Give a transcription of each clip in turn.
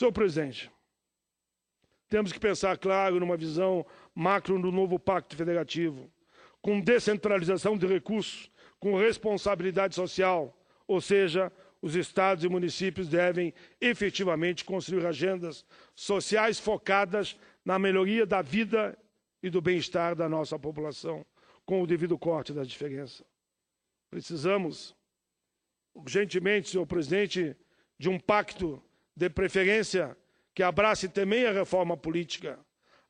Senhor presidente, temos que pensar, claro, numa visão macro do novo Pacto Federativo, com descentralização de recursos, com responsabilidade social, ou seja, os estados e municípios devem efetivamente construir agendas sociais focadas na melhoria da vida e do bem-estar da nossa população, com o devido corte da diferença. Precisamos, urgentemente, senhor presidente, de um pacto de preferência que abrace também a reforma política.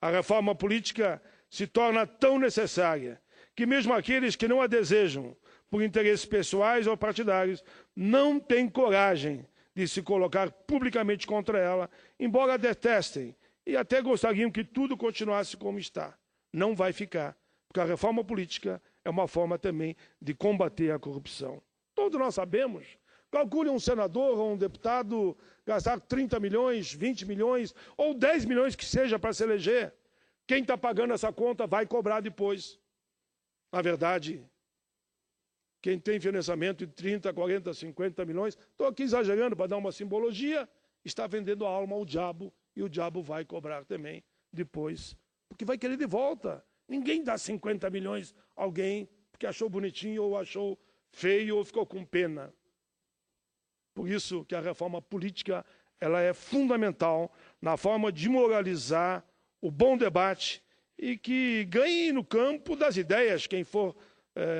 A reforma política se torna tão necessária que mesmo aqueles que não a desejam, por interesses pessoais ou partidários, não têm coragem de se colocar publicamente contra ela, embora a detestem e até gostariam que tudo continuasse como está. Não vai ficar, porque a reforma política é uma forma também de combater a corrupção. Todos nós sabemos. Calcule um senador ou um deputado gastar 30 milhões, 20 milhões ou 10 milhões que seja para se eleger. Quem está pagando essa conta vai cobrar depois. Na verdade, quem tem financiamento de 30, 40, 50 milhões, estou aqui exagerando para dar uma simbologia, está vendendo a alma ao diabo e o diabo vai cobrar também depois, porque vai querer de volta. Ninguém dá 50 milhões a alguém porque achou bonitinho ou achou feio ou ficou com pena. Por isso que a reforma política ela é fundamental na forma de moralizar o bom debate e que ganhe no campo das ideias quem for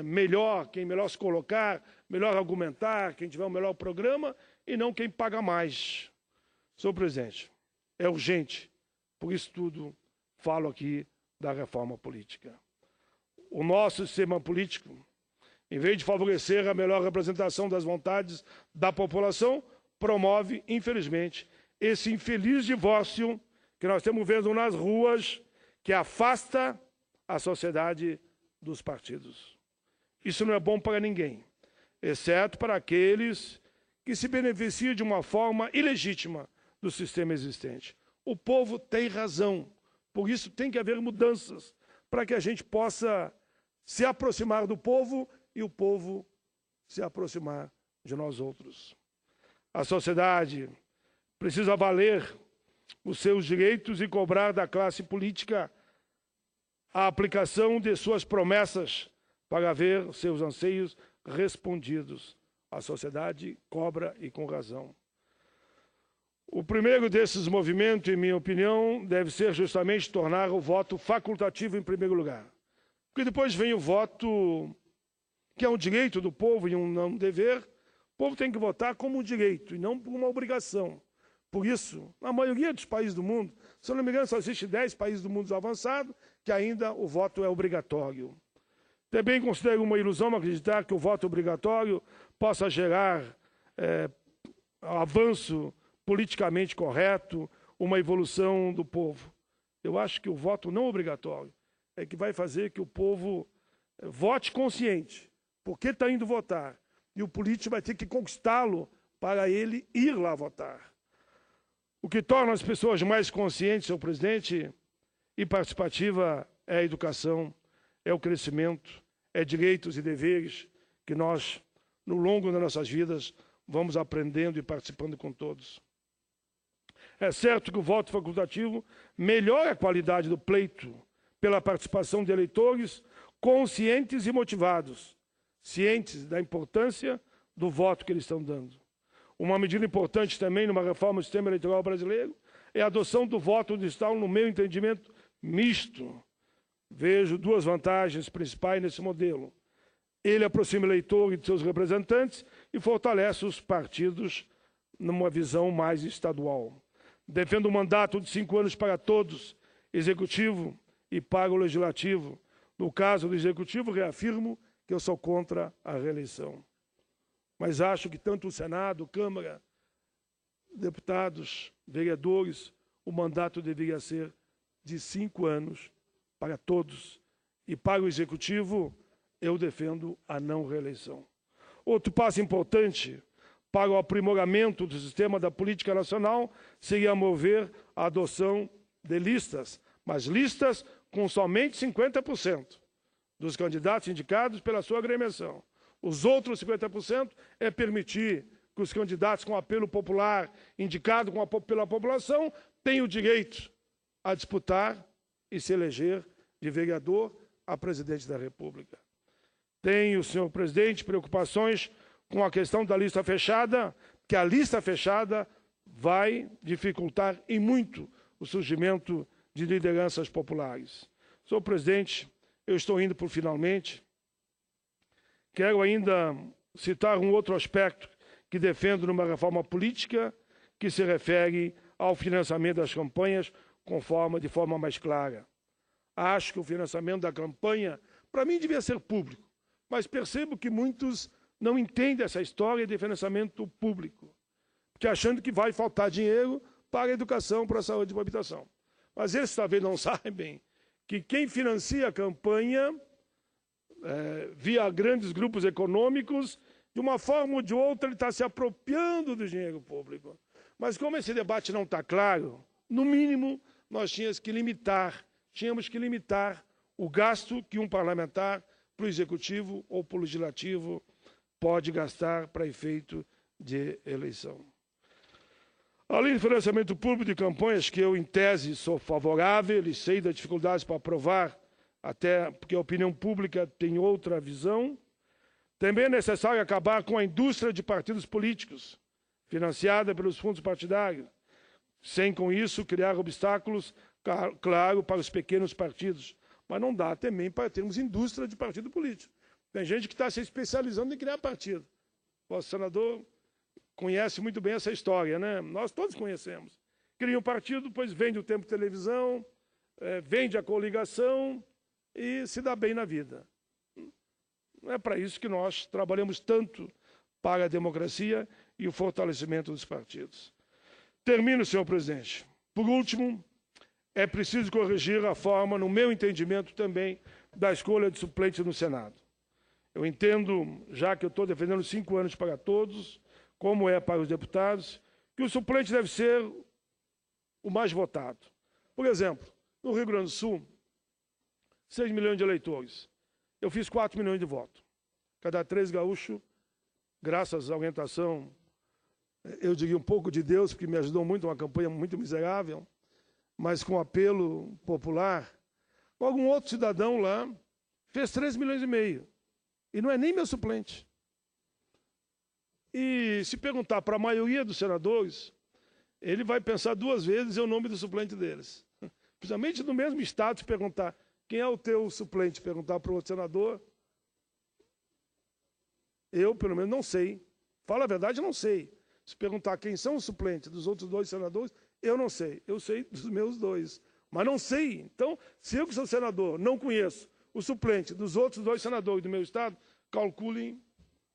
melhor, quem melhor se colocar, melhor argumentar, quem tiver o melhor programa e não quem paga mais. Senhor presidente, é urgente, por isso tudo falo aqui da reforma política. O nosso sistema político, em vez de favorecer a melhor representação das vontades da população, promove, infelizmente, esse infeliz divórcio que nós estamos vendo nas ruas, que afasta a sociedade dos partidos. Isso não é bom para ninguém, exceto para aqueles que se beneficiam de uma forma ilegítima do sistema existente. O povo tem razão, por isso tem que haver mudanças, para que a gente possa se aproximar do povo e o povo se aproximar de nós outros. A sociedade precisa valer os seus direitos e cobrar da classe política a aplicação de suas promessas para ver seus anseios respondidos. A sociedade cobra e com razão. O primeiro desses movimentos, em minha opinião, deve ser justamente tornar o voto facultativo em primeiro lugar. Porque depois vem o voto que é um direito do povo e um dever. O povo tem que votar como um direito e não como uma obrigação. Por isso, na maioria dos países do mundo, se eu não me engano, só existe 10 países do mundo avançado que ainda o voto é obrigatório. Também considero uma ilusão acreditar que o voto obrigatório possa gerar avanço politicamente correto, uma evolução do povo. Eu acho que o voto não obrigatório é que vai fazer que o povo vote consciente, porque está indo votar, e o político vai ter que conquistá-lo para ele ir lá votar. O que torna as pessoas mais conscientes, senhor presidente, e participativa é a educação, é o crescimento, é direitos e deveres que nós, no longo das nossas vidas, vamos aprendendo e participando com todos. É certo que o voto facultativo melhora a qualidade do pleito pela participação de eleitores conscientes e motivados, cientes da importância do voto que eles estão dando. Uma medida importante também numa reforma do sistema eleitoral brasileiro é a adoção do voto digital, no meu entendimento, misto. Vejo duas vantagens principais nesse modelo. Ele aproxima o eleitor e de seus representantes e fortalece os partidos numa visão mais estadual. Defendo um mandato de 5 anos para todos, executivo e para o legislativo. No caso do executivo, reafirmo que eu sou contra a reeleição. Mas acho que tanto o Senado, Câmara, deputados, vereadores, o mandato deveria ser de 5 anos para todos. E para o Executivo, eu defendo a não reeleição. Outro passo importante para o aprimoramento do sistema da política nacional seria mover a adoção de listas, mas listas com somente 50% dos candidatos indicados pela sua agremiação. Os outros 50% é permitir que os candidatos com apelo popular, indicado pela população, têm o direito a disputar e se eleger de vereador a presidente da República. Tenho, senhor presidente, preocupações com a questão da lista fechada, que a lista fechada vai dificultar em muito o surgimento de lideranças populares. Senhor presidente, eu estou indo por finalmente. Quero ainda citar um outro aspecto que defendo numa reforma política que se refere ao financiamento das campanhas de forma mais clara. Acho que o financiamento da campanha, para mim, devia ser público, mas percebo que muitos não entendem essa história de financiamento público, porque achando que vai faltar dinheiro para a educação, para a saúde e para a habitação. Mas eles talvez não sabem que quem financia a campanha, via grandes grupos econômicos, de uma forma ou de outra ele está se apropriando do dinheiro público. Mas como esse debate não está claro, no mínimo nós tínhamos que limitar o gasto que um parlamentar para o Executivo ou para o Legislativo pode gastar para efeito de eleição. Além do financiamento público de campanhas, que eu, em tese, sou favorável e sei das dificuldades para aprovar, até porque a opinião pública tem outra visão, também é necessário acabar com a indústria de partidos políticos, financiada pelos fundos partidários, sem, com isso, criar obstáculos, claro, para os pequenos partidos. Mas não dá também para termos indústria de partido político. Tem gente que está se especializando em criar partido. O senador conhece muito bem essa história, né? Nós todos conhecemos. Cria um partido, depois vende o tempo de televisão, vende a coligação e se dá bem na vida. Não é para isso que nós trabalhamos tanto para a democracia e o fortalecimento dos partidos. Termino, senhor presidente. Por último, é preciso corrigir a forma, no meu entendimento também, da escolha de suplente no Senado. Eu entendo, já que eu estou defendendo 5 anos para todos, como é para os deputados, que o suplente deve ser o mais votado. Por exemplo, no Rio Grande do Sul, 6 milhões de eleitores. Eu fiz 4 milhões de votos. Cada 3 gaúchos, graças à orientação, eu diria um pouco de Deus, porque me ajudou muito, uma campanha muito miserável, mas com apelo popular, algum outro cidadão lá fez 3 milhões e meio. E não é nem meu suplente. E se perguntar para a maioria dos senadores, ele vai pensar 2 vezes em o nome do suplente deles. Principalmente no mesmo estado, se perguntar quem é o teu suplente, perguntar para o outro senador, eu, pelo menos, não sei. Fala a verdade, não sei. Se perguntar quem são os suplentes dos outros 2 senadores, eu não sei. Eu sei dos meus 2, mas não sei. Então, se eu que sou senador não conheço o suplente dos outros 2 senadores do meu estado, calculem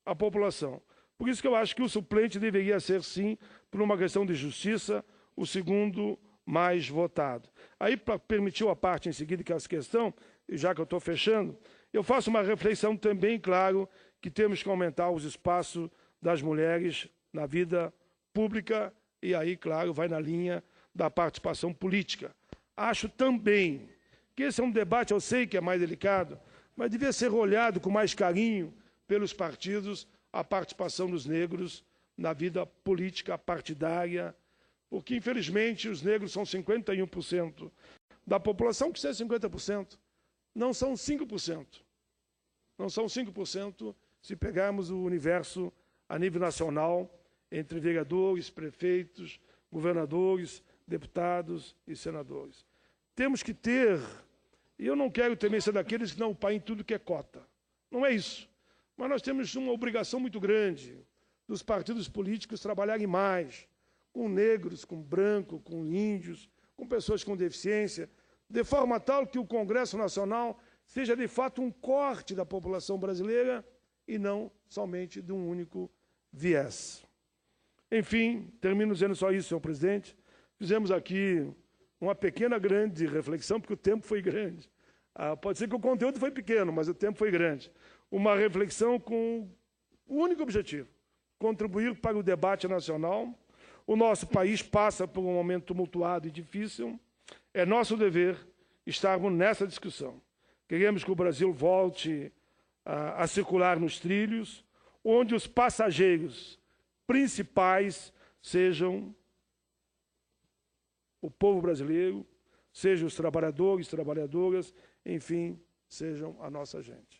a população. Por isso que eu acho que o suplente deveria ser, sim, por uma questão de justiça, o segundo mais votado. Aí, para permitir a parte em seguida, que é essa questão, e já que eu estou fechando, eu faço uma reflexão também, claro, que temos que aumentar os espaços das mulheres na vida pública, e aí, claro, vai na linha da participação política. Acho também que esse é um debate, eu sei que é mais delicado, mas devia ser olhado com mais carinho pelos partidos a participação dos negros na vida política partidária, porque, infelizmente, os negros são 51% da população, que seja 50%, não são 5%. Não são 5% se pegarmos o universo a nível nacional, entre vereadores, prefeitos, governadores, deputados e senadores. Temos que ter, e eu não quero também ser daqueles que não paem tudo que é cota. Não é isso. Mas nós temos uma obrigação muito grande dos partidos políticos trabalharem mais com negros, com brancos, com índios, com pessoas com deficiência, de forma tal que o Congresso Nacional seja, de fato, um corte da população brasileira e não somente de um único viés. Enfim, termino dizendo só isso, senhor presidente. Fizemos aqui uma pequena, grande reflexão, porque o tempo foi grande. Pode ser que o conteúdo foi pequeno, mas o tempo foi grande. Uma reflexão com o único objetivo, contribuir para o debate nacional. O nosso país passa por um momento tumultuado e difícil. É nosso dever estarmos nessa discussão. Queremos que o Brasil volte a circular nos trilhos, onde os passageiros principais sejam o povo brasileiro, sejam os trabalhadores, trabalhadoras, enfim, sejam a nossa gente.